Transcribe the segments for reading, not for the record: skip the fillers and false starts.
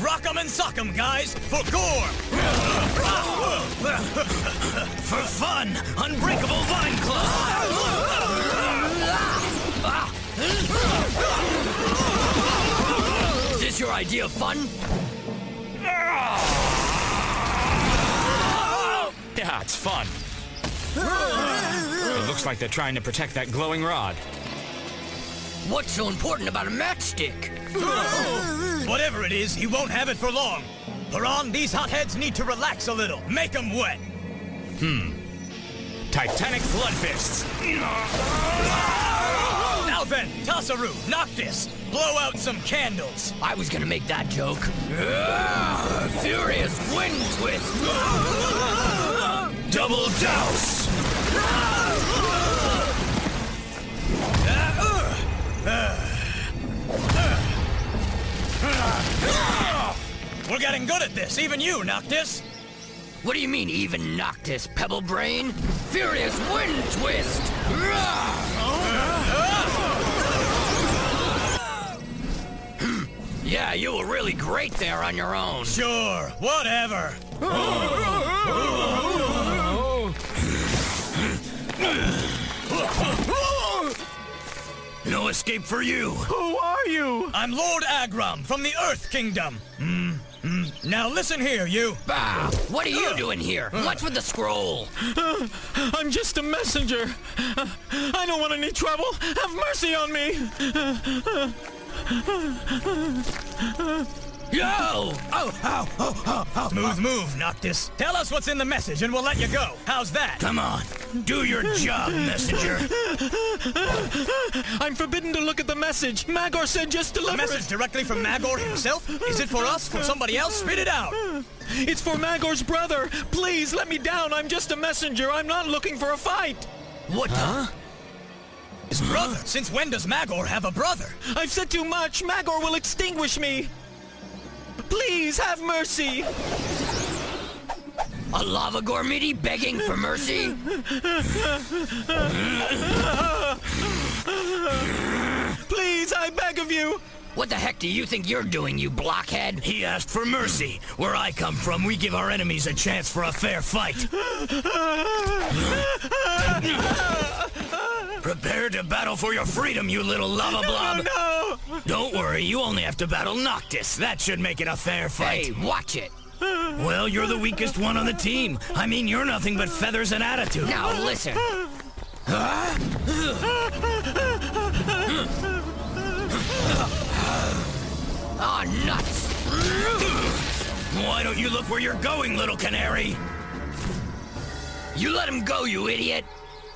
Rock 'em and sock 'em, guys, for Gorm! For fun, Unbreakable Vine Club! Is this your idea of fun? Yeah, it's fun. It looks like they're trying to protect that glowing rod. What's so important about a matchstick? Whatever it is, he won't have it for long. Piran, these hotheads need to relax a little. Make them wet. Titanic Flood Fists. Now then, Tasaru, Noctis, blow out some candles. I was gonna make that joke. Furious Wind Twist. Double Douse. We're getting good at this, even you, Noctis. What do you mean, even Noctis, Pebble Brain? Furious Wind Twist! Yeah, you were really great there on your own. Sure, whatever. No escape for you. Who are you? I'm Lord Agram from the Earth Kingdom. Now listen here, you. Bah! What are you doing here? What's with the scroll? I'm just a messenger. I don't want any trouble. Have mercy on me. Yo! Smooth move, Noctis. Tell us what's in the message and we'll let you go. How's that? Come on. Do your job, messenger. I'm forbidden to look at the message. Magor said just deliver A message it. directly from Magor himself? Is it for us? For somebody else? Spit it out. It's for Magor's brother. Please, let me down. I'm just a messenger. I'm not looking for a fight. What the? His brother? Since when does Magor have a brother? I've said too much. Magor will extinguish me. Please, have mercy. A lava Gormiti begging for mercy? Please, I beg of you. What the heck do you think you're doing, you blockhead? He asked for mercy. Where I come from, we give our enemies a chance for a fair fight. Prepare to battle for your freedom, you little lava blob. No. Don't worry, you only have to battle Noctis. That should make it a fair fight. Hey, watch it. Well, you're the weakest one on the team. I mean, you're nothing but feathers and attitude. Now listen. Ah, nuts! Why don't you look where you're going, little canary? You let him go, you idiot!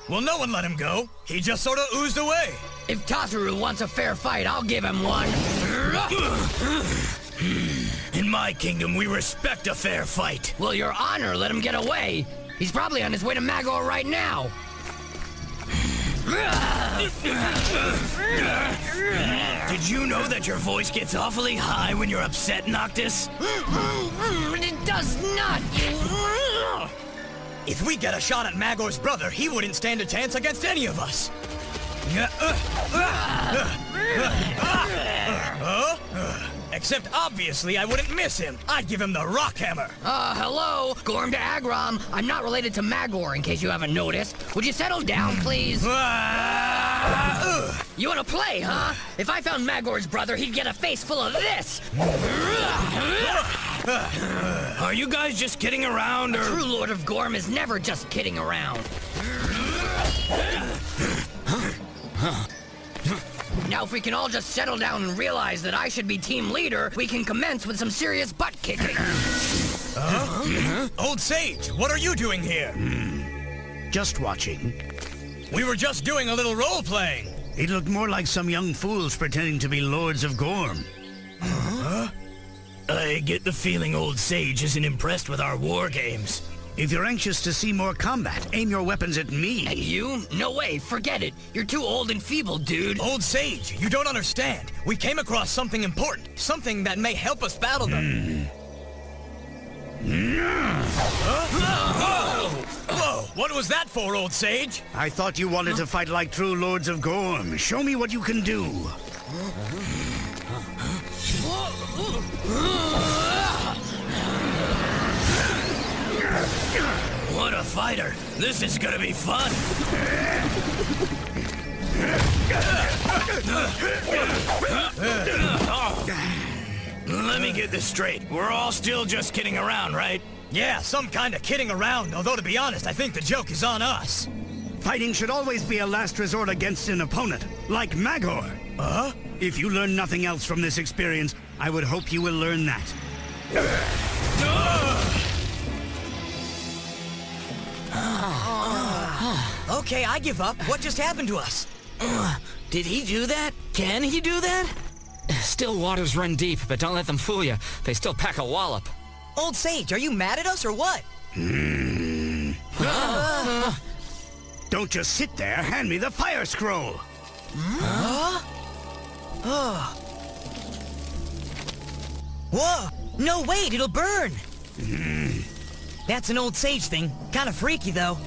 Well, no one let him go. He just sort of oozed away. If Tasaru wants a fair fight, I'll give him one. In my kingdom, we respect a fair fight. Well, your honor let him get away. He's probably on his way to Magor right now. Did you know that your voice gets awfully high when you're upset, Noctis? It does not! If we get a shot at Magor's brother, he wouldn't stand a chance against any of us. Except obviously I wouldn't miss him. I'd give him the rock hammer. Hello? Gorm to Agram. I'm not related to Magor, in case you haven't noticed. Would you settle down, please? You wanna play, huh? If I found Magor's brother, he'd get a face full of this. Are you guys just kidding around, or? A true Lord of Gorm is never just kidding around. Now, if we can all just settle down and realize that I should be team leader, we can commence with some serious butt-kicking. Old Sage, what are you doing here? Just watching. We were just doing a little role-playing. It looked more like some young fools pretending to be lords of Gorm. I get the feeling Old Sage isn't impressed with our war games. If you're anxious to see more combat, aim your weapons at me. Hey, you? No way, forget it. You're too old and feeble, dude. Old Sage, you don't understand. We came across something important. Something that may help us battle them. Whoa! What was that for, Old Sage? I thought you wanted to fight like true lords of Gorm. Show me what you can do. fighter. This is gonna be fun. Let me get this straight. We're all still just kidding around, right? Yeah, some kind of kidding around, although to be honest, I think the joke is on us. Fighting should always be a last resort against an opponent, like Magor. If you learn nothing else from this experience, I would hope you will learn that. Okay, I give up. What just happened to us? Did he do that? Can he do that? Still waters run deep, but don't let them fool you. They still pack a wallop. Old Sage, are you mad at us or what? Don't just sit there, hand me the fire scroll. Whoa! No, wait, it'll burn! That's an Old Sage thing. Kind of freaky, though.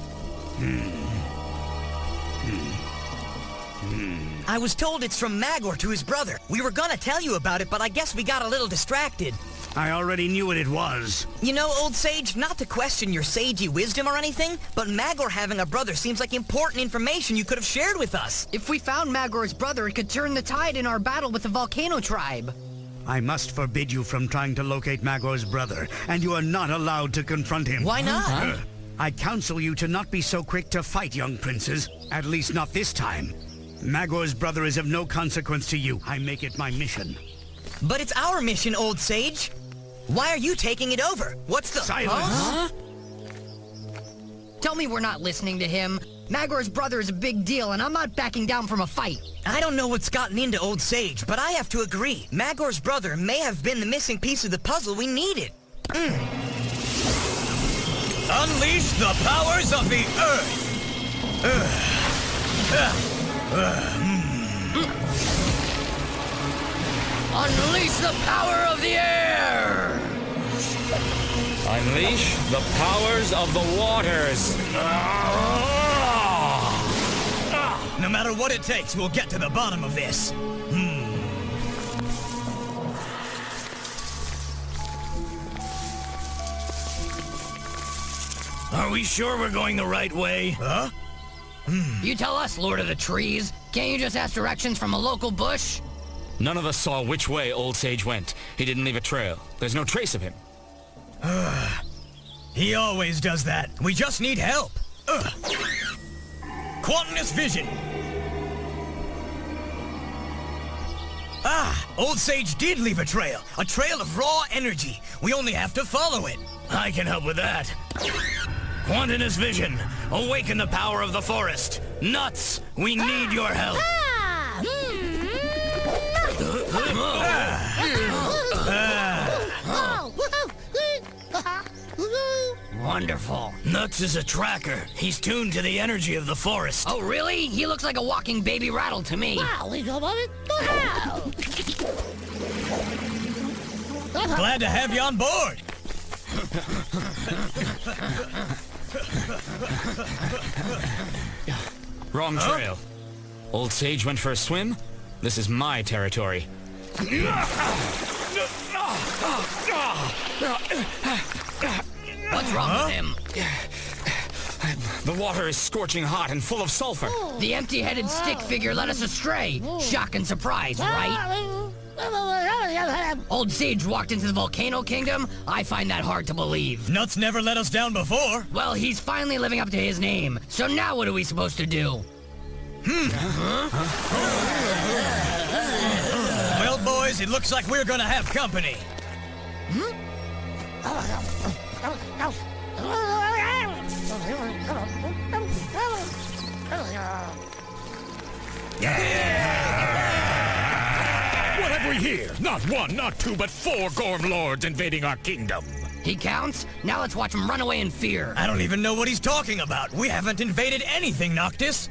I was told it's from Magor to his brother. We were gonna tell you about it, but I guess we got a little distracted. I already knew what it was. You know, Old Sage, not to question your sagey wisdom or anything, but Magor having a brother seems like important information you could have shared with us. If we found Magor's brother, it could turn the tide in our battle with the Volcano tribe. I must forbid you from trying to locate Magor's brother, and you are not allowed to confront him. Why not? I counsel you to not be so quick to fight, young princes. At least not this time. Magor's brother is of no consequence to you. I make it my mission. But it's our mission, Old Sage. Why are you taking it over? What's the... Silence! Tell me we're not listening to him. Magor's brother is a big deal, and I'm not backing down from a fight. I don't know what's gotten into Old Sage, but I have to agree. Magor's brother may have been the missing piece of the puzzle we needed. Unleash the powers of the earth! Unleash the power of the air! Unleash the powers of the waters. No matter what it takes, we'll get to the bottom of this. Are we sure we're going the right way? You tell us, Lord of the Trees. Can't you just ask directions from a local bush? None of us saw which way Old Sage went. He didn't leave a trail. There's no trace of him. He always does that. We just need help. Quantumous vision. Old Sage did leave a trail of raw energy. We only have to follow it. I can help with that. Quantumous vision. Awaken the power of the forest. Nuts, we need your help. Wonderful. Nuts is a tracker. He's tuned to the energy of the forest. Oh, really? He looks like a walking baby rattle to me. Glad to have you on board. Wrong trail. Old Sage went for a swim. This is my territory. What's wrong with him? The water is scorching hot and full of sulfur. The empty-headed stick figure led us astray. Shock and surprise, right? Old Sage walked into the Volcano Kingdom? I find that hard to believe. Nuts never let us down before. Well, he's finally living up to his name. So now what are we supposed to do? Well, boys, it looks like we're gonna have company. What have we here? Not one, not two, but 4 Gorm Lords invading our kingdom. He counts? Now let's watch him run away in fear. I don't even know what he's talking about. We haven't invaded anything, Noctis.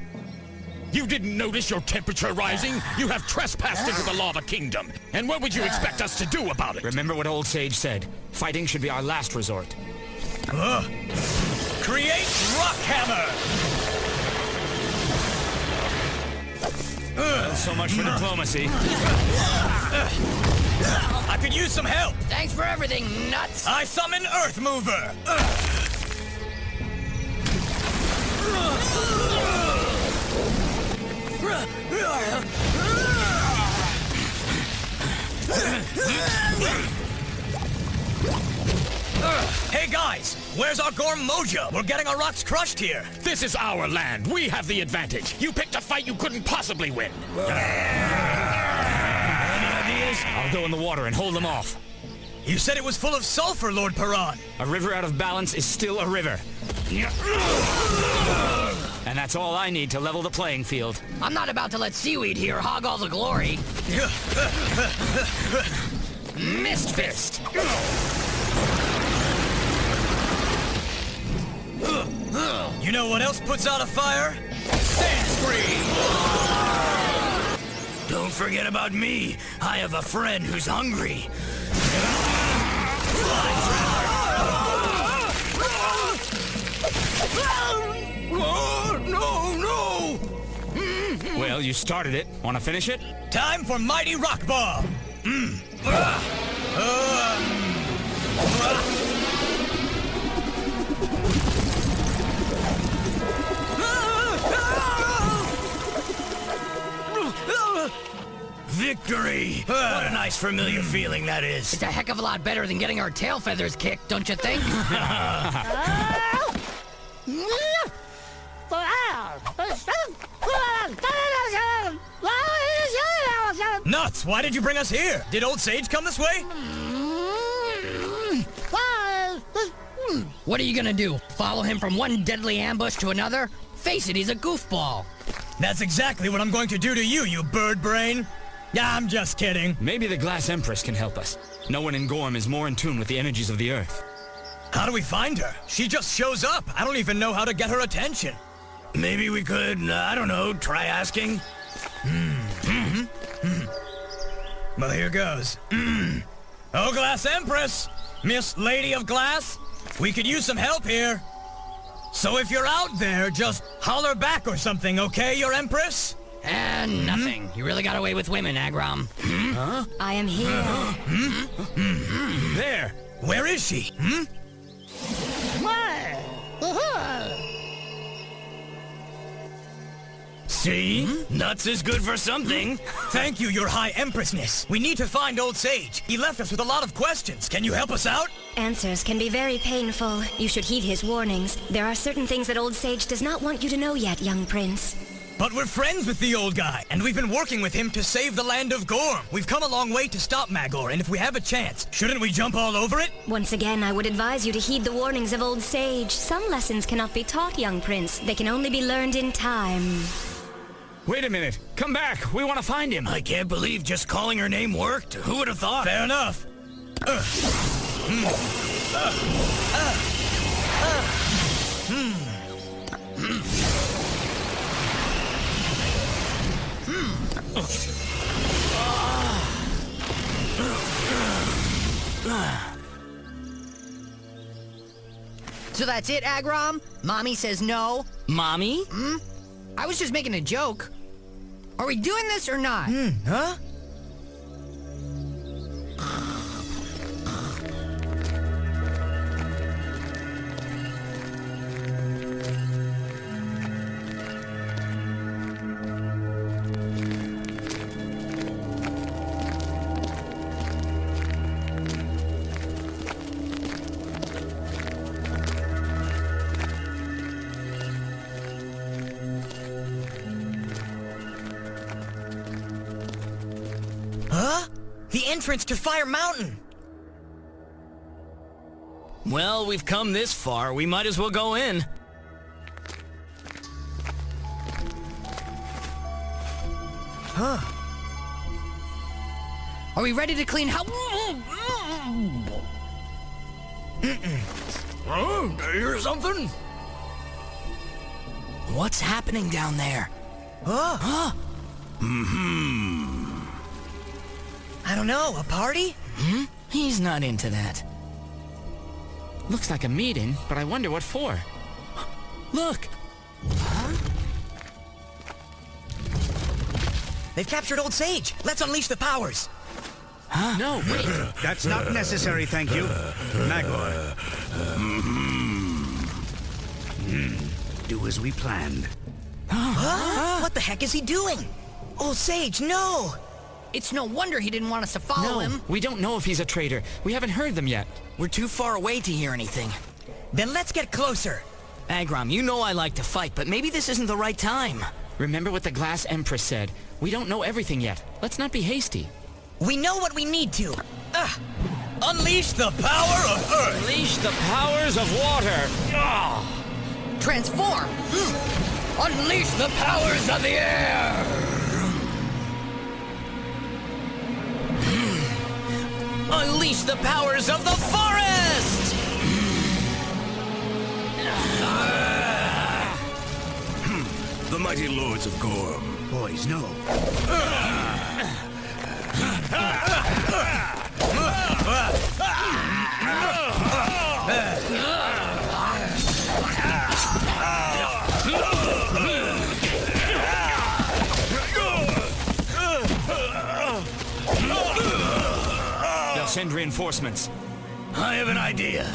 You didn't notice your temperature rising? You have trespassed into the lava kingdom. And what would you expect us to do about it? Remember what Old Sage said. Fighting should be our last resort. Create Rock Hammer! So much for diplomacy. I could use some help. Thanks for everything, Nuts. I summon Earth Mover. Hey guys, where's our Gorm Mojo? We're getting our rocks crushed here. This is our land. We have the advantage. You picked a fight you couldn't possibly win. Any ideas? I'll go in the water and hold them off. You said it was full of sulfur, Lord Piran. A river out of balance is still a river. And that's all I need to level the playing field. I'm not about to let seaweed here hog all the glory. Mist Fist! You know what else puts out a fire? Sand Scream! Don't forget about me. I have a friend who's hungry. No! Well, you started it. Want to finish it? Time for Mighty Rock Ball! Victory! What a nice familiar feeling that is. It's a heck of a lot better than getting our tail feathers kicked, don't you think? Nuts! Why did you bring us here? Did Old Sage come this way? What are you gonna do? Follow him from one deadly ambush to another? Face it, he's a goofball. That's exactly what I'm going to do to you, you bird brain. Yeah, I'm just kidding. Maybe the Glass Empress can help us. No one in Gorm is more in tune with the energies of the Earth. How do we find her? She just shows up. I don't even know how to get her attention. Maybe we could, I don't know, try asking? Well, here goes. Oh, Glass Empress! Miss Lady of Glass? We could use some help here. So if you're out there, just holler back or something, okay, your Empress? And nothing. You really got away with women, Agrom. I am here. There. Where is she? See? Nuts is good for something. Thank you, your High Empressness. We need to find Old Sage. He left us with a lot of questions. Can you help us out? Answers can be very painful. You should heed his warnings. There are certain things that Old Sage does not want you to know yet, young prince. But we're friends with the old guy, and we've been working with him to save the land of Gorm. We've come a long way to stop Magor, and if we have a chance, shouldn't we jump all over it? Once again, I would advise you to heed the warnings of Old Sage. Some lessons cannot be taught, young prince. They can only be learned in time. Wait a minute. Come back. We want to find him. I can't believe just calling her name worked. Who would have thought? Fair enough. So that's it, Agrom? Mommy says no? Mommy? I was just making a joke. Are we doing this or not? Huh? Huh? The entrance to Fire Mountain! Well, we've come this far. We might as well go in. Huh. Are we ready to clean house? Oh, hear something? What's happening down there? Huh? I don't know, a party? He's not into that. Looks like a meeting, but I wonder what for. Look! They've captured Old Sage. Let's unleash the powers. No, wait. That's not necessary, thank you. Magor. do as we planned. Huh? What the heck is he doing? Old Sage, no! It's no wonder he didn't want us to follow him. We don't know if he's a traitor. We haven't heard them yet. We're too far away to hear anything. Then let's get closer. Agrom, you know I like to fight, but maybe this isn't the right time. Remember what the Glass Empress said. We don't know everything yet. Let's not be hasty. We know what we need to. Unleash the power of Earth! Unleash the powers of water! Transform! Unleash the powers of the air! Unleash the powers of the forest! The mighty lords of Gorm. Boys, no. They'll send reinforcements. I have an idea.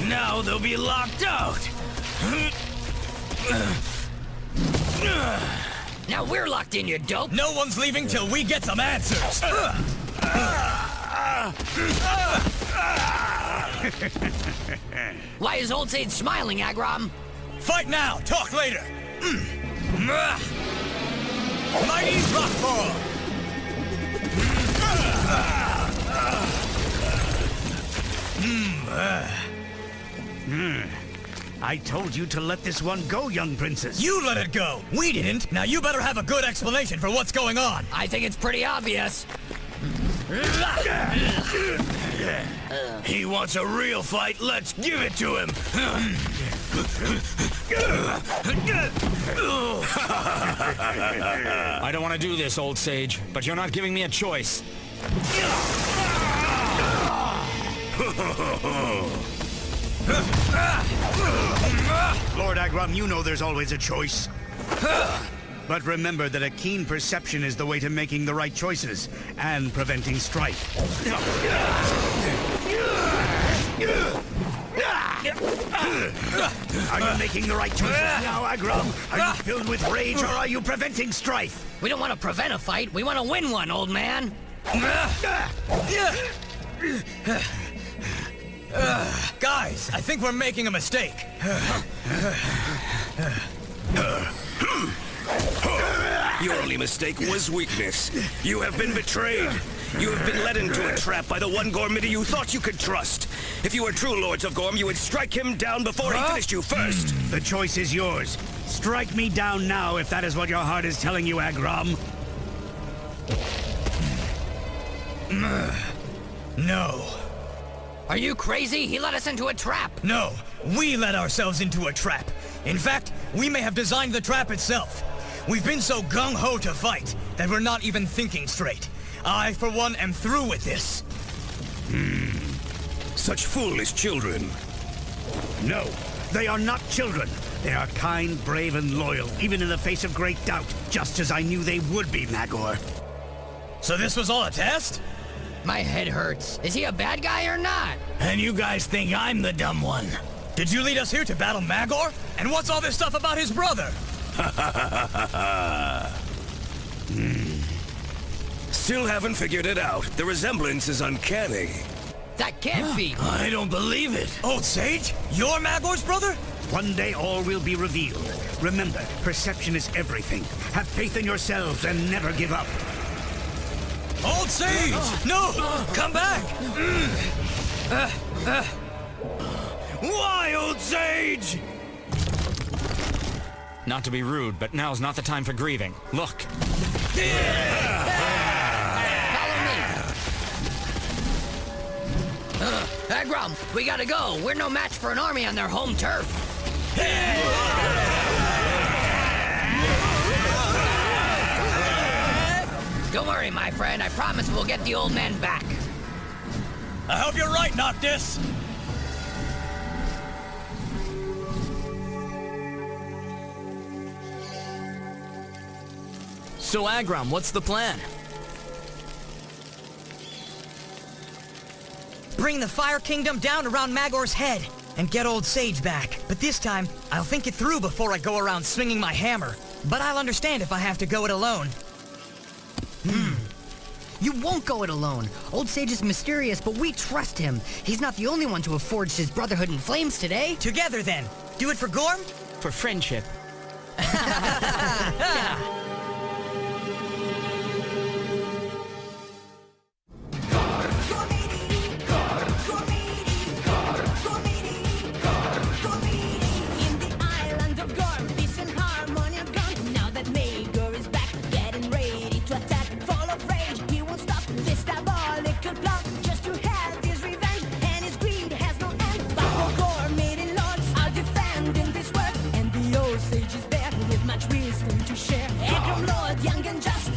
Now they'll be locked out. Now we're locked in, you dope. No one's leaving till we get some answers! Why is Old Sage smiling, Agrom? Fight now, talk later! Mighty Rock Ball! I told you to let this one go, young princess. You let it go! We didn't! Now you better have a good explanation for what's going on! I think it's pretty obvious. He wants a real fight. Let's give it to him. I don't want to do this, Old Sage, but you're not giving me a choice. Lord Agrom, you know there's always a choice. But remember that a keen perception is the way to making the right choices and preventing strife. Are you making the right choices now, Agrom? Are you filled with rage or are you preventing strife? We don't want to prevent a fight. We want to win one, old man. Guys, I think we're making a mistake. Your only mistake was weakness. You have been betrayed. You have been led into a trap by the one Gormiti you thought you could trust. If you were true lords of Gorm, you would strike him down before he finished you first. The choice is yours. Strike me down now if that is what your heart is telling you, Agrom. No. Are you crazy? He led us into a trap. No, we led ourselves into a trap. In fact, we may have designed the trap itself. We've been so gung-ho to fight that we're not even thinking straight. I, for one, am through with this. Such foolish children. No, they are not children. They are kind, brave, and loyal, even in the face of great doubt, just as I knew they would be, Magor. So this was all a test? My head hurts. Is he a bad guy or not? And you guys think I'm the dumb one? Did you lead us here to battle Magor? And what's all this stuff about his brother? Still haven't figured it out. The resemblance is uncanny. That can't be. I don't believe it. Old Sage? You're Magor's brother? One day all will be revealed. Remember, perception is everything. Have faith in yourselves and never give up. Old Sage! No! Come back! Why, Old Sage? Not to be rude, but now's not the time for grieving. Look. Follow me. Agrom, we gotta go. We're no match for an army on their home turf. Don't worry, my friend. I promise we'll get the old man back. I hope you're right, Noctis! So, Agrom, what's the plan? bring the Fire Kingdom down around Magor's head, and get Old Sage back. But this time, I'll think it through before I go around swinging my hammer. But I'll understand if I have to go it alone. You won't go it alone. Old Sage is mysterious, but we trust him. He's not the only one to have forged his Brotherhood in flames today. Together then. Do it for Gorm? For friendship. In the island of Gorm, peace and harmony are gone. Now that Magor is back, getting ready to attack. Full of rage, he won't stop this diabolical plot just to have his revenge, and his greed has no end. But for Gormiti lords are defending this world, and the old sage is there with much wisdom to share. Egrom Lord, young and just,